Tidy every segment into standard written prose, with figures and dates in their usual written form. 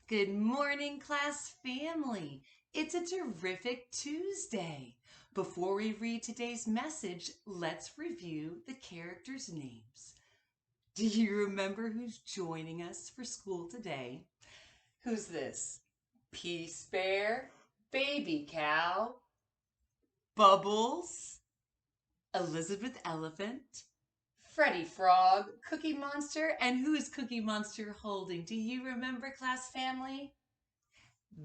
Good morning, class family. It's a terrific Tuesday. Before we read today's message, let's review the characters' names. Do you remember who's joining us for school today? Who's this? Peace Bear, Baby Cow, Bubbles, Elizabeth Elephant, Freddy Frog, Cookie Monster, and who is Cookie Monster holding? Do you remember, class family?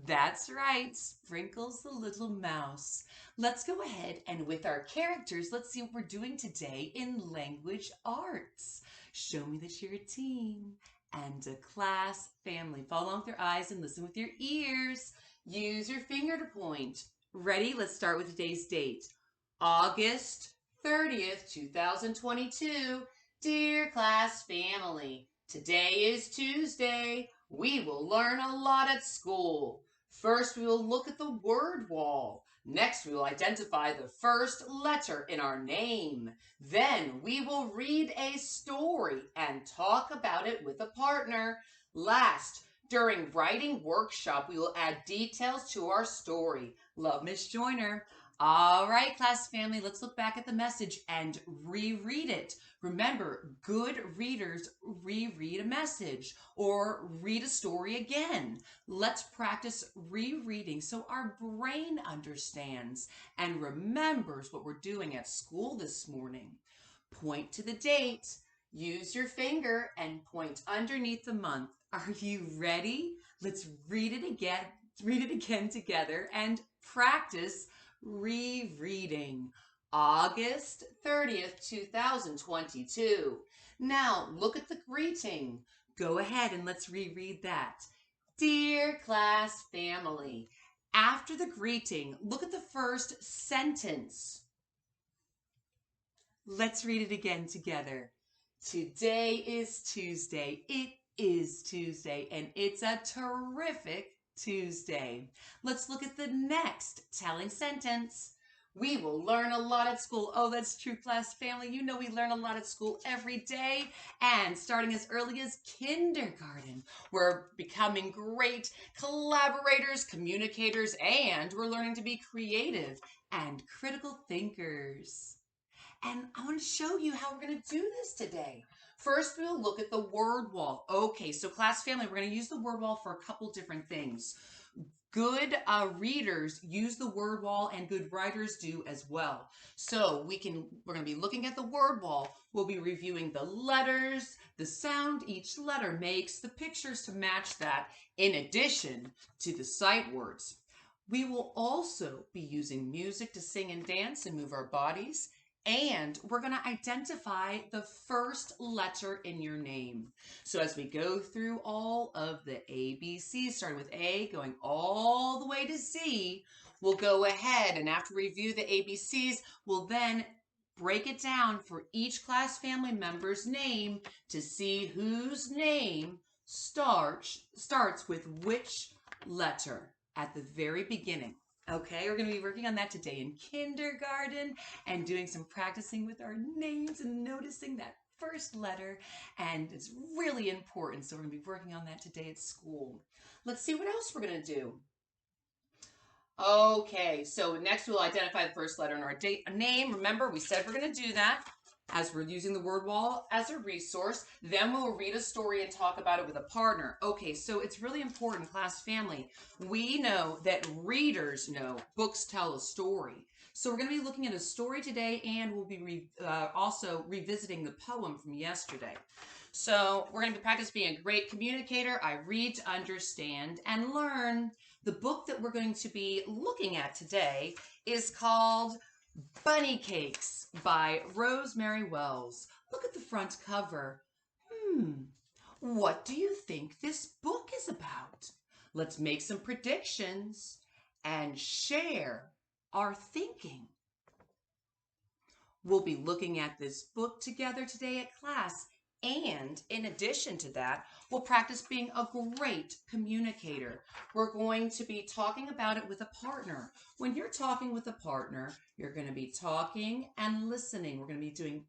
That's right, Sprinkles the little mouse. Let's go ahead and with our characters, let's see what we're doing today in language arts. Show me that you're a team and a class family. Follow along with your eyes and listen with your ears. Use your finger to point. Ready? Let's start with today's date. August 30th, 2022. Dear class family, today is Tuesday. We will learn a lot at school. First, we will look at the word wall. Next, we will identify the first letter in our name. Then, we will read a story and talk about it with a partner. Last, during writing workshop, we will add details to our story. Love, Miss Joyner. All right, class family, let's look back at the message and reread it. Remember, good readers reread a message or read a story again. Let's practice rereading so our brain understands and remembers what we're doing at school this morning. Point to the date, use your finger, and point underneath the month. Are you ready? Let's read it again. Read it again together and practice rereading. August 30th, 2022. Now look at the greeting. Go ahead and let's reread that. Dear class family. After the greeting, look at the first sentence. Let's read it again together. Today is Tuesday. It is Tuesday, and it's a terrific Tuesday. Let's look at the next telling sentence. We will learn a lot at school. Oh, that's true, class family. You know we learn a lot at school every day, and starting as early as kindergarten. We're becoming great collaborators, communicators, and we're learning to be creative and critical thinkers. And I want to show you how we're going to do this today. First, we'll look at the word wall. Okay, so class family, we're going to use the word wall for a couple different things. Good readers use the word wall and good writers do as well. So we're going to be looking at the word wall. We'll be reviewing the letters, the sound each letter makes, the pictures to match that, in addition to the sight words. We will also be using music to sing and dance and move our bodies. And we're going to identify the first letter in your name. So as we go through all of the ABCs, starting with A, going all the way to Z, we'll go ahead and after review the ABCs, we'll then break it down for each class family member's name to see whose name starts with which letter at the very beginning. Okay, we're going to be working on that today in kindergarten and doing some practicing with our names and noticing that first letter. And it's really important. So we're going to be working on that today at school. Let's see what else we're going to do. Okay, so next we'll identify the first letter in our name. Remember, we said we're going to do that as we're using the word wall as a resource. Then we'll read a story and talk about it with a partner. Okay, so it's really important, class family. We know that readers know books tell a story. So we're going to be looking at a story today, and we'll be also revisiting the poem from yesterday. So we're going to practice being a great communicator. I read to understand and learn. The book that we're going to be looking at today is called Bunny Cakes by Rosemary Wells. Look at the front cover. What do you think this book is about? Let's make some predictions and share our thinking. We'll be looking at this book together today at class. And in addition to that, we'll practice being a great communicator. We're going to be talking about it with a partner. When you're talking with a partner, you're going to be talking and listening. We're going to be doing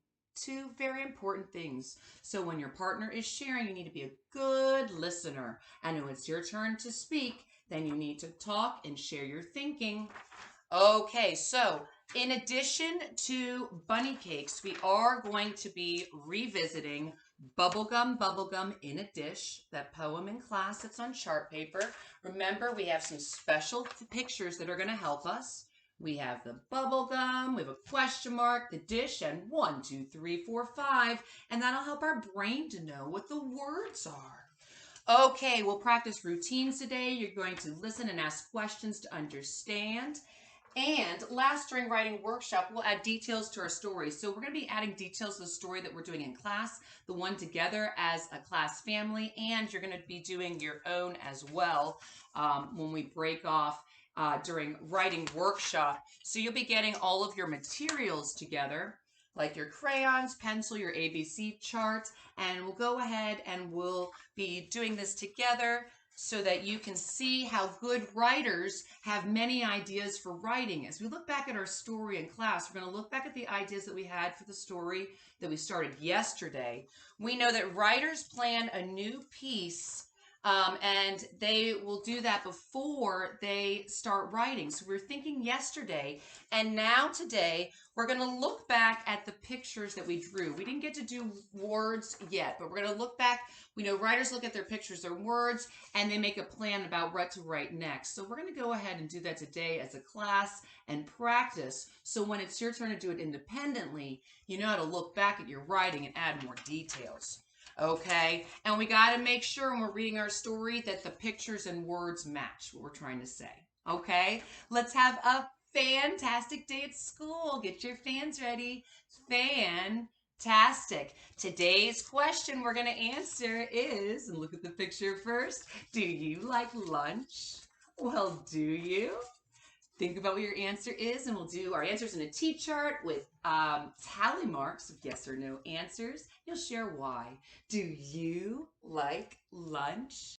two very important things. So when your partner is sharing, you need to be a good listener. And when it's your turn to speak, then you need to talk and share your thinking. Okay, so in addition to bunny cakes, we are going to be revisiting Bubblegum in a Dish, that poem in class that's on chart paper. Remember, we have some special pictures that are going to help us. We have the bubblegum, we have a question mark, the dish, and 1, 2, 3, 4, 5, and that'll help our brain to know what the words are. Okay, we'll practice routines today. You're going to listen and ask questions to understand. And last, during writing workshop, we'll add details to our story. So we're going to be adding details to the story that we're doing in class, the one together as a class family, and you're going to be doing your own as well when we break off during writing workshop. So you'll be getting all of your materials together, like your crayons, pencil, your ABC chart, and we'll go ahead and we'll be doing this together so that you can see how good writers have many ideas for writing. As we look back at our story in class, we're going to look back at the ideas that we had for the story that we started yesterday. We know that writers plan a new piece and they will do that before they start writing. So we were thinking yesterday, and now today we're going to look back at the pictures that we drew. We didn't get to do words yet, but we're going to look back. We know writers look at their pictures, their words, and they make a plan about what to write next. So we're going to go ahead and do that today as a class and practice. So when it's your turn to do it independently, you know how to look back at your writing and add more details. Okay, and we got to make sure when we're reading our story that the pictures and words match what we're trying to say. Okay, let's have a fantastic day at school. Get your fans ready. Fantastic. Today's question we're going to answer is, and look at the picture first, do you like lunch? Well, do you? Think about what your answer is, and we'll do our answers in a T-chart with tally marks of yes or no answers. You'll share why. Do you like lunch?